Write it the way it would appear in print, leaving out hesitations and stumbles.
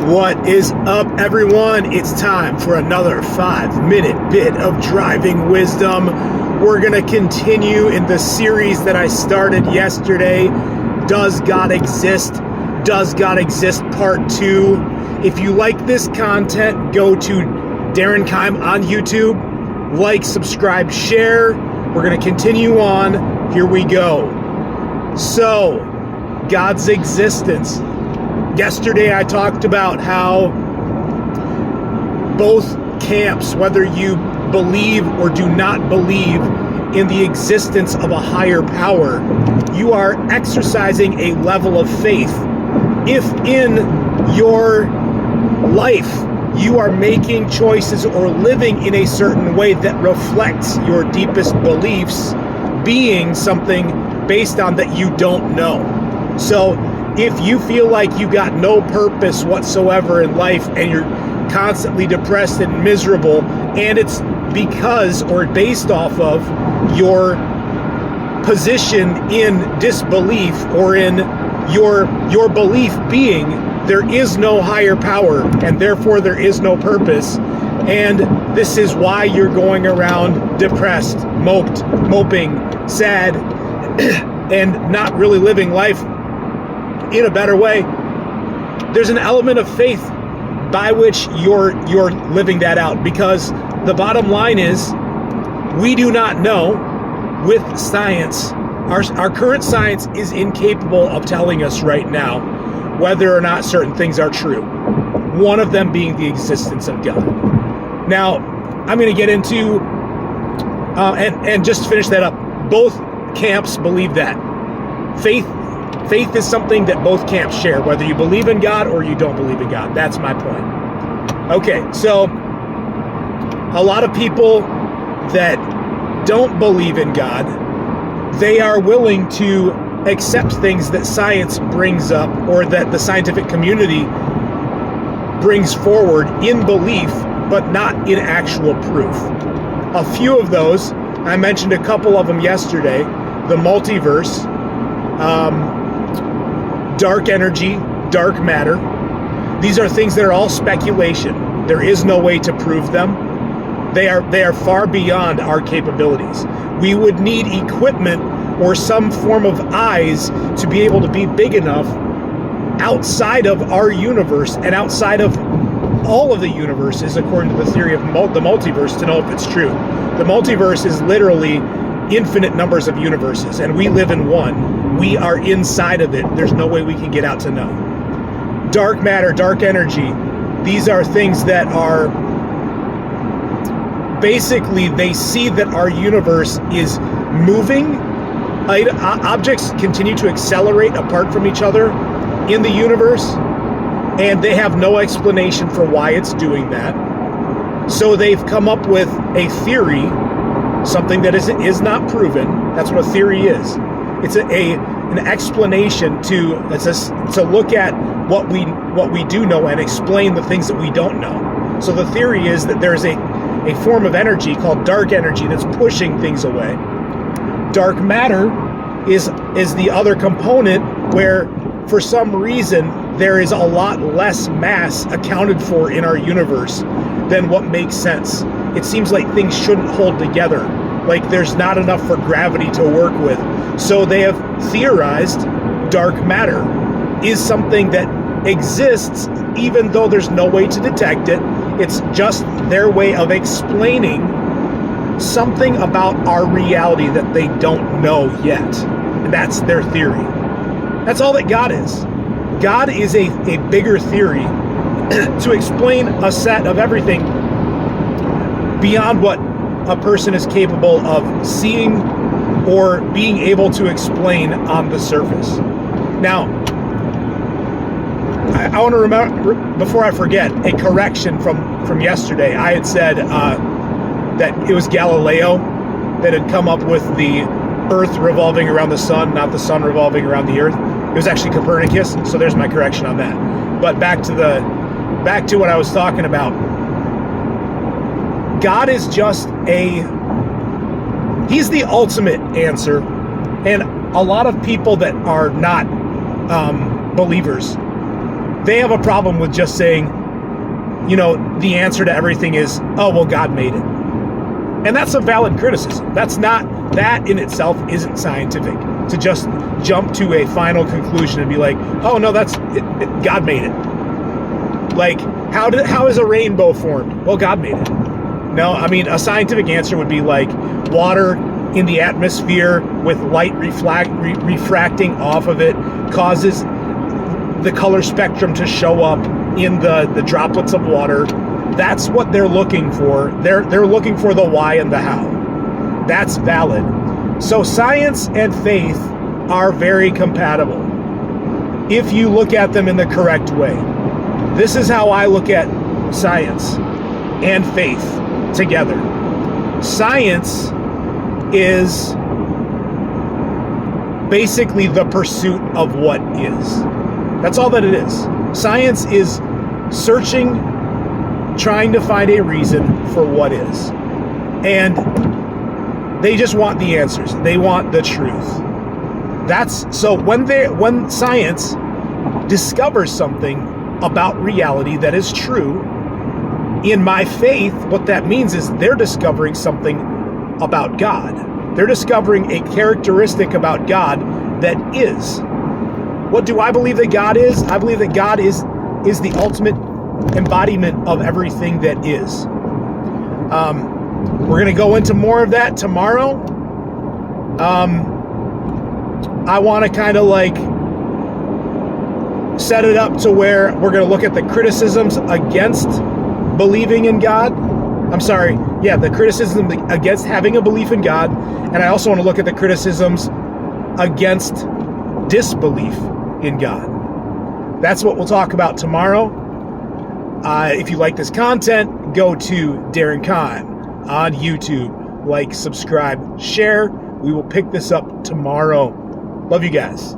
What is up, everyone? It's time for another 5-minute bit of driving wisdom. We're going to continue in the series that I started yesterday. Does God exist? Does God exist? Part 2. If you like this content, go to Darren Keim on YouTube. Like, subscribe, share. We're going to continue on. Here we go. So, God's existence. Yesterday I talked about how both camps, whether you believe or do not believe in the existence of a higher power, you are exercising a level of faith. If in your life you are making choices or living in a certain way that reflects your deepest beliefs, being something based on that you don't know. So if you feel like you got no purpose whatsoever in life and you're constantly depressed and miserable, and it's because or based off of your position in disbelief or in your belief being there is no higher power and therefore there is no purpose, and this is why you're going around depressed, moping, sad, and not really living life in a better way, there's an element of faith by which you're living that out, because the bottom line is we do not know with science. Our current science is incapable of telling us right now whether or not certain things are true. One of them being the existence of God. Now, I'm going to get into, and just to finish that up, both camps believe that. Faith is something that both camps share, whether you believe in God or you don't believe in God. That's my point. Okay, so a lot of people that don't believe in God, they are willing to accept things that science brings up or that the scientific community brings forward in belief, but not in actual proof. A few of those, I mentioned a couple of them yesterday: the multiverse, dark energy, dark matter. These are things that are all speculation. There is no way to prove them. They are far beyond our capabilities. We would need equipment or some form of eyes to be able to be big enough outside of our universe and outside of all of the universes, according to the theory of the multiverse, to know if it's true. The multiverse is literally infinite numbers of universes, and we live in one. We are inside of it. There's no way we can get out to know. Dark matter, dark energy, these are things that are basically, they see that our universe is moving. Objects continue to accelerate apart from each other in the universe, and they have no explanation for why it's doing that. So they've come up with a theory, something that is not proven. That's what a theory is. It's an explanation to look at what we do know and explain the things that we don't know. So the theory is that there's a form of energy called dark energy that's pushing things away. Dark matter is the other component where, for some reason, there is a lot less mass accounted for in our universe than what makes sense. It seems like things shouldn't hold together. Like there's not enough for gravity to work with. So they have theorized dark matter is something that exists even though there's no way to detect it. It's just their way of explaining something about our reality that they don't know yet. And that's their theory. That's all that God is. God is a bigger theory to explain a set of everything beyond what a person is capable of seeing or being able to explain on the surface. Now, I want to remember, before I forget, a correction from yesterday. I had said that it was Galileo that had come up with the Earth revolving around the sun, not the sun revolving around the Earth. It was actually Copernicus, so there's my correction on that. But back to what I was talking about. God is just he's the ultimate answer. And a lot of people that are not believers, they have a problem with just saying, the answer to everything is, oh, well, God made it. And that's a valid criticism. That in itself isn't scientific, to just jump to a final conclusion and be like, oh, no, God made it. Like, how is a rainbow formed? Well, God made it. No, I mean, a scientific answer would be like water in the atmosphere with light refracting off of it causes the color spectrum to show up in the droplets of water. That's what they're looking for. They're looking for the why and the how. That's valid. So science and faith are very compatible if you look at them in the correct way. This is how I look at science and faith together. Science is basically the pursuit of what is. That's all that it is. Science is searching, trying to find a reason for what is. And they just want the answers. They want the truth. So when science discovers something about reality that is true, in my faith, what that means is they're discovering something about God. They're discovering a characteristic about God that is. What do I believe that God is? I believe that God is the ultimate embodiment of everything that is. We're going to go into more of that tomorrow. I want to kind of like set it up to where we're going to look at the criticisms against believing in God. The criticism against having a belief in God. And I also want to look at the criticisms against disbelief in God. That's what we'll talk about tomorrow. If you like this content, go to Darren Kahn on YouTube. Like, subscribe, share. We will pick this up tomorrow. Love you guys.